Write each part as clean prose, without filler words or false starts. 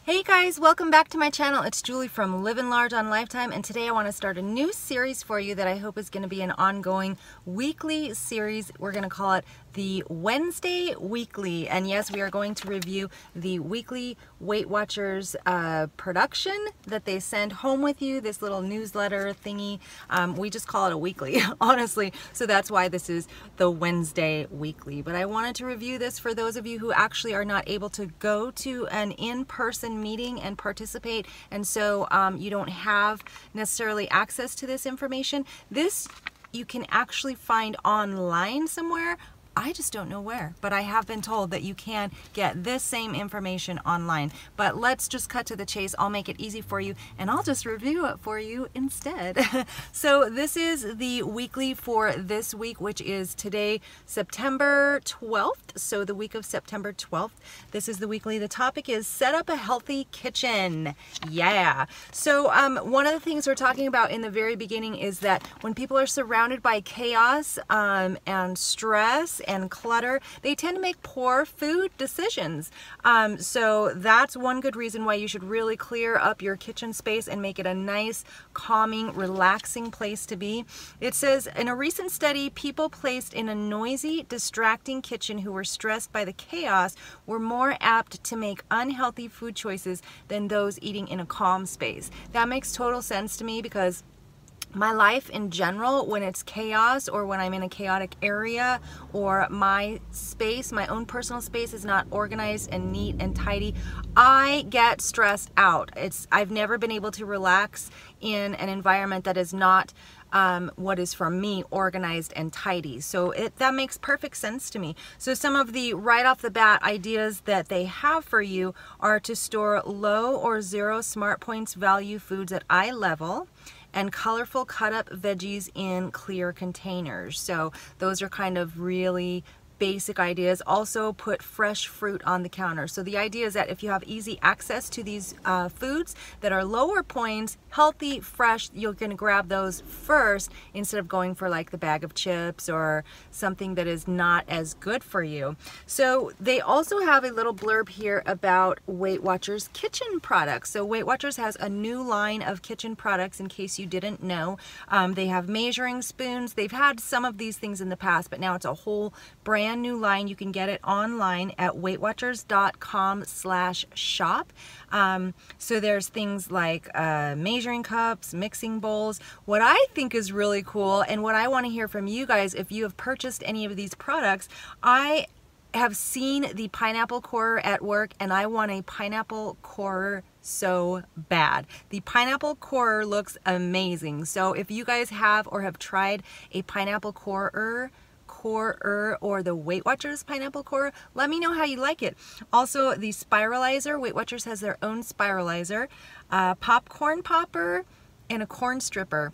Hey guys, welcome back to my channel. It's Julie from Living Large on Lifetime, and today I want to start a new series for you that I hope is going to be an ongoing weekly series. We're going to call it the Wednesday Weekly, and yes, we are going to review the weekly Weight Watchers production that they send home with you, this little newsletter thingy. We just call it a weekly, honestly, so that's why this is the Wednesday Weekly. But I wanted to review this for those of you who actually are not able to go to an in-person meeting and participate, and so you don't have necessarily access to this information. This you can actually find online somewhere. I just don't know where, but I have been told that you can get this same information online. But let's just cut to the chase. I'll make it easy for you, and I'll just review it for you instead. So this is the weekly for this week, which is today, September 12th. So the week of September 12th. This is the weekly. The topic is set up a healthy kitchen. Yeah. So one of the things we're talking about in the very beginning is that when people are surrounded by chaos and stress and clutter, they tend to make poor food decisions. So that's one good reason why you should really clear up your kitchen space and make it a nice, calming, relaxing place to be. It says, in a recent study, people placed in a noisy, distracting kitchen who were stressed by the chaos were more apt to make unhealthy food choices than those eating in a calm space. That makes total sense to me, because my life in general, when it's chaos or when I'm in a chaotic area, or my space, my own personal space is not organized and neat and tidy, I get stressed out. I've never been able to relax in an environment that is not what is for me organized and tidy. So that makes perfect sense to me. So some of the right off the bat ideas that they have for you are to store low or zero smart points value foods at eye level, and colorful cut up veggies in clear containers. So those are kind of really basic ideas. Also put fresh fruit on the counter. So the idea is that if you have easy access to these foods that are lower points, healthy, fresh, you're going to grab those first instead of going for like the bag of chips or something that is not as good for you. So they also have a little blurb here about Weight Watchers kitchen products. So Weight Watchers has a new line of kitchen products, in case you didn't know. They have measuring spoons. They've had some of these things in the past, but now it's a whole brand new line. You can get it online at weightwatchers.com/shop. So there's things like measuring cups, mixing bowls. What I think is really cool, and what I want to hear from you guys, if you have purchased any of these products, I have seen the pineapple corer at work, and I want a pineapple corer so bad. The pineapple corer looks amazing. So if you guys have or have tried a pineapple corer or the Weight Watchers pineapple corer, let me know how you like it. Also, the spiralizer, Weight Watchers has their own spiralizer, popcorn popper, and a corn stripper.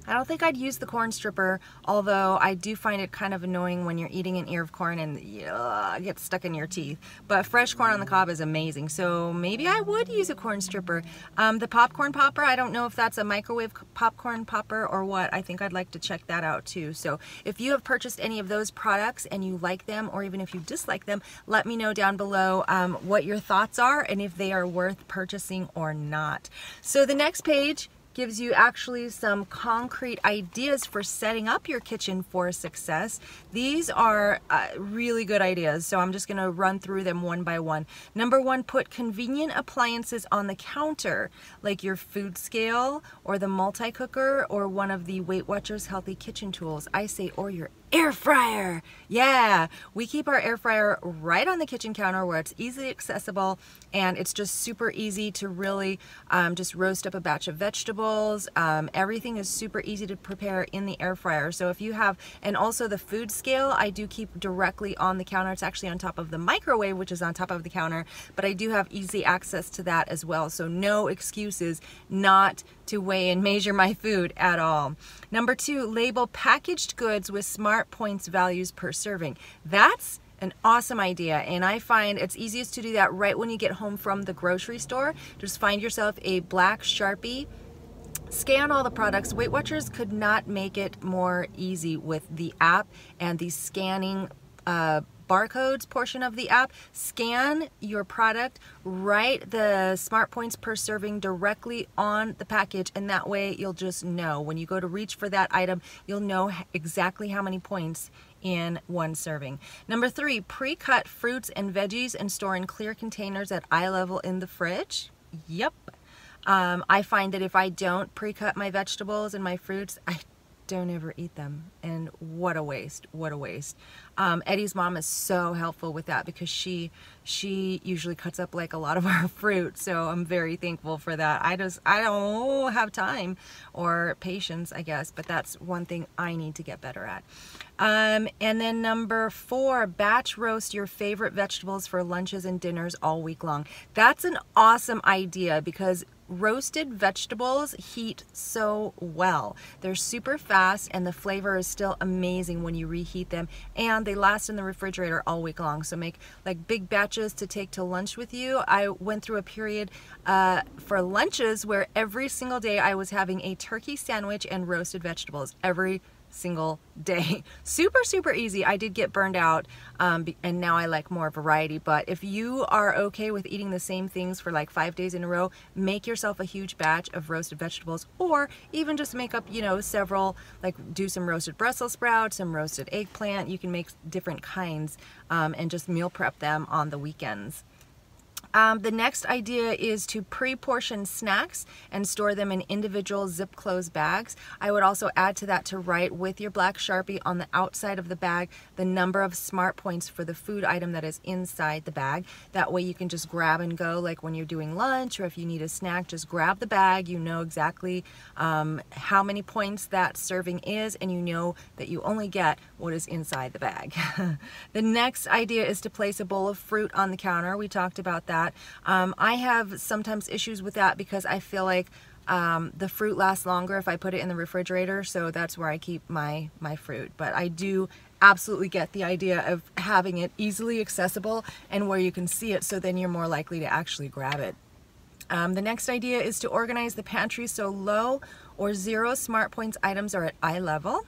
I don't think I'd use the corn stripper, although I do find it kind of annoying when you're eating an ear of corn and it gets stuck in your teeth. But fresh corn on the cob is amazing, so maybe I would use a corn stripper. The popcorn popper, I don't know if that's a microwave popcorn popper or what. I think I'd like to check that out too. So if you have purchased any of those products and you like them, or even if you dislike them, let me know down below what your thoughts are and if they are worth purchasing or not. So the next page gives you actually some concrete ideas for setting up your kitchen for success. These are really good ideas, so I'm just going to run through them one by one. Number one, put convenient appliances on the counter, like your food scale or the multi-cooker or one of the Weight Watchers healthy kitchen tools. I say, or your air fryer. Yeah, we keep our air fryer right on the kitchen counter where it's easily accessible, and it's just super easy to really just roast up a batch of vegetables. Everything is super easy to prepare in the air fryer. So if you have, and also the food scale, I do keep directly on the counter. It's actually on top of the microwave, which is on top of the counter, but I do have easy access to that as well. So no excuses not to weigh and measure my food at all. Number two, label packaged goods with smart points values per serving. That's an awesome idea, and I find it's easiest to do that right when you get home from the grocery store. Just find yourself a black Sharpie, scan all the products. Weight Watchers could not make it more easy with the app and the scanning barcodes portion of the app, scan your product, write the smart points per serving directly on the package, and that way you'll just know when you go to reach for that item, you'll know exactly how many points in one serving. Number 3, pre-cut fruits and veggies and store in clear containers at eye level in the fridge. Yep. I find that if I don't pre-cut my vegetables and my fruits, I don't ever eat them, and what a waste, what a waste. Eddie's mom is so helpful with that because she usually cuts up like a lot of our fruit, so I'm very thankful for that. I don't have time or patience, I guess, but that's one thing I need to get better at. And then number 4, batch roast your favorite vegetables for lunches and dinners all week long. That's an awesome idea because roasted vegetables heat so well. They're super fast and the flavor is still amazing when you reheat them, and they last in the refrigerator all week long. So make like big batches to take to lunch with you. I went through a period for lunches where every single day I was having a turkey sandwich and roasted vegetables every single day. Super easy. I did get burned out, and now I like more variety, but if you are okay with eating the same things for like 5 days in a row, make yourself a huge batch of roasted vegetables, or even just make up, you know, several, like do some roasted Brussels sprouts, some roasted eggplant. You can make different kinds and just meal prep them on the weekends. The next idea is to pre-portion snacks and store them in individual zip closed bags. I would also add to that to write with your black Sharpie on the outside of the bag the number of smart points for the food item that is inside the bag. That way you can just grab and go, like when you're doing lunch, or if you need a snack, just grab the bag. You know exactly how many points that serving is, and you know that you only get what is inside the bag. The next idea is to place a bowl of fruit on the counter. We talked about that. I have sometimes issues with that because I feel like the fruit lasts longer if I put it in the refrigerator, so that's where I keep my fruit. But I do absolutely get the idea of having it easily accessible and where you can see it, so then you're more likely to actually grab it. The next idea is to organize the pantry so low or 0 smart points items are at eye level.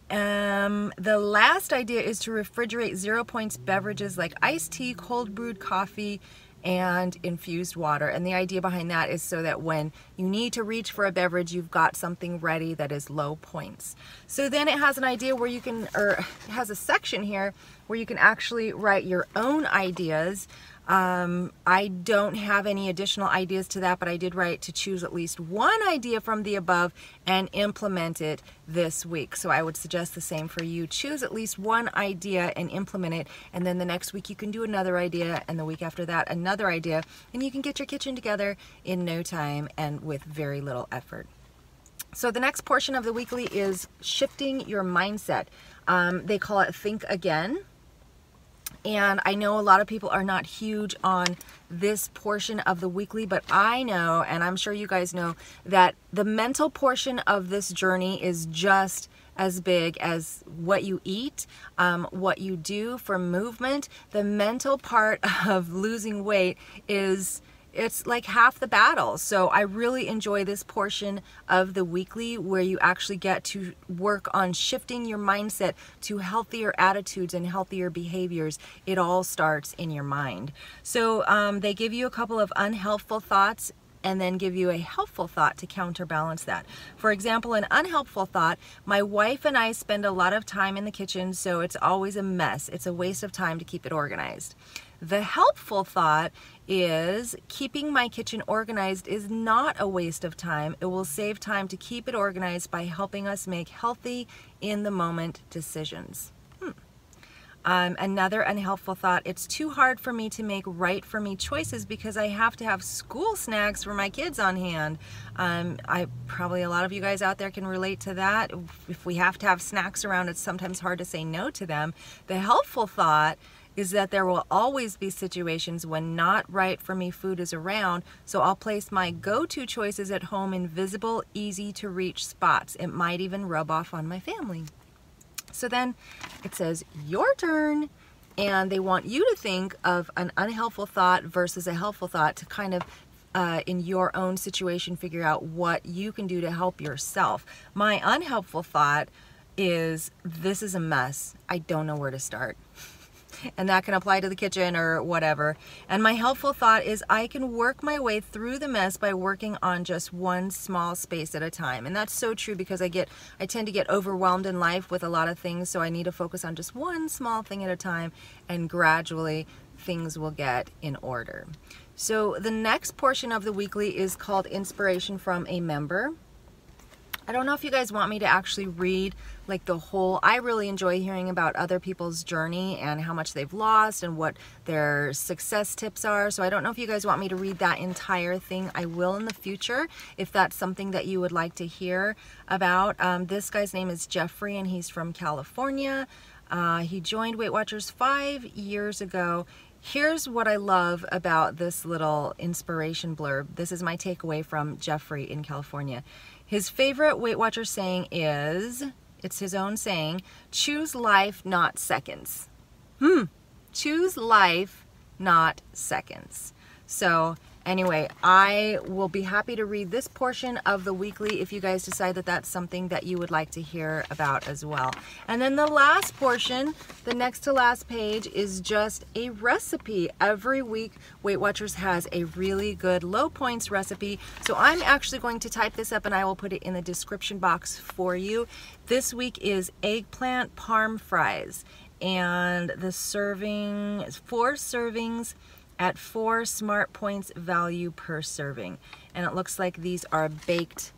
The last idea is to refrigerate 0 points beverages like iced tea, cold brewed coffee, and infused water. And the idea behind that is so that when you need to reach for a beverage, you've got something ready that is low points. So then it has an idea where you can, or it has a section here where you can actually write your own ideas. I don't have any additional ideas to that, but I did write to choose at least one idea from the above and implement it this week. So I would suggest the same for you. Choose at least one idea and implement it, and then the next week you can do another idea, and the week after that another idea, and you can get your kitchen together in no time and with very little effort. So the next portion of the weekly is shifting your mindset. They call it Think Again. And I know a lot of people are not huge on this portion of the weekly, but I know, and I'm sure you guys know, that the mental portion of this journey is just as big as what you eat, what you do for movement. The mental part of losing weight it's like half the battle. So I really enjoy this portion of the weekly where you actually get to work on shifting your mindset to healthier attitudes and healthier behaviors. It all starts in your mind. So they give you a couple of unhelpful thoughts and then give you a helpful thought to counterbalance that. For example, an unhelpful thought: my wife and I spend a lot of time in the kitchen, so it's always a mess. It's a waste of time to keep it organized. The helpful thought is keeping my kitchen organized is not a waste of time. It will save time to keep it organized by helping us make healthy, in-the-moment decisions. Another unhelpful thought: it's too hard for me to make right-for-me choices because I have to have school snacks for my kids on hand. Probably a lot of you guys out there can relate to that. If we have to have snacks around, it's sometimes hard to say no to them. The helpful thought is that there will always be situations when not right for me food is around, so I'll place my go-to choices at home in visible, easy to reach spots. It might even rub off on my family. So then it says your turn, and they want you to think of an unhelpful thought versus a helpful thought to kind of in your own situation figure out what you can do to help yourself. My unhelpful thought is, this is a mess. I don't know where to start. and that can apply to the kitchen or whatever. And my helpful thought is I can work my way through the mess by working on just one small space at a time. And that's so true because I tend to get overwhelmed in life with a lot of things, so I need to focus on just one small thing at a time, and gradually things will get in order. So the next portion of the weekly is called Inspiration from a Member. I don't know if you guys want me to actually read like the whole. I really enjoy hearing about other people's journey and how much they've lost and what their success tips are. So I don't know if you guys want me to read that entire thing. I will in the future if that's something that you would like to hear about. This guy's name is Jeffrey and he's from California. He joined Weight Watchers 5 years ago. Here's what I love about this little inspiration blurb. This is my takeaway from Jeffrey in California. His favorite Weight Watchers saying is, it's his own saying, choose life, not seconds. Choose life, not seconds. So anyway, I will be happy to read this portion of the weekly if you guys decide that that's something that you would like to hear about as well. And then the last portion, the next to last page, is just a recipe. Every week, Weight Watchers has a really good low points recipe. So I'm actually going to type this up and I will put it in the description box for you. This week is eggplant parm fries. And the serving is 4 servings at 4 smart points value per serving. And it looks like these are baked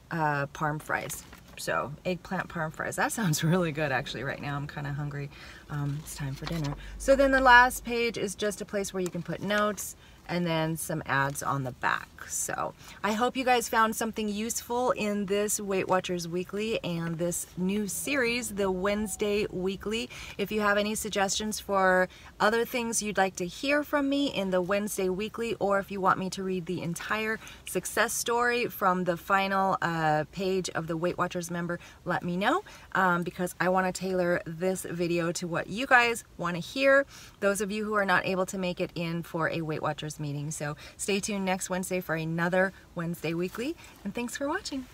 parm fries. So eggplant parm fries. That sounds really good actually right now. I'm kind of hungry. It's time for dinner. So then the last page is just a place where you can put notes and then some ads on the back. So I hope you guys found something useful in this Weight Watchers Weekly and this new series, the Wednesday Weekly. If you have any suggestions for other things you'd like to hear from me in the Wednesday Weekly, or if you want me to read the entire success story from the final page of the Weight Watchers member, let me know, because I want to tailor this video to what you guys want to hear, those of you who are not able to make it in for a Weight Watchers meeting. So stay tuned next Wednesday for another Wednesday Weekly, and thanks for watching.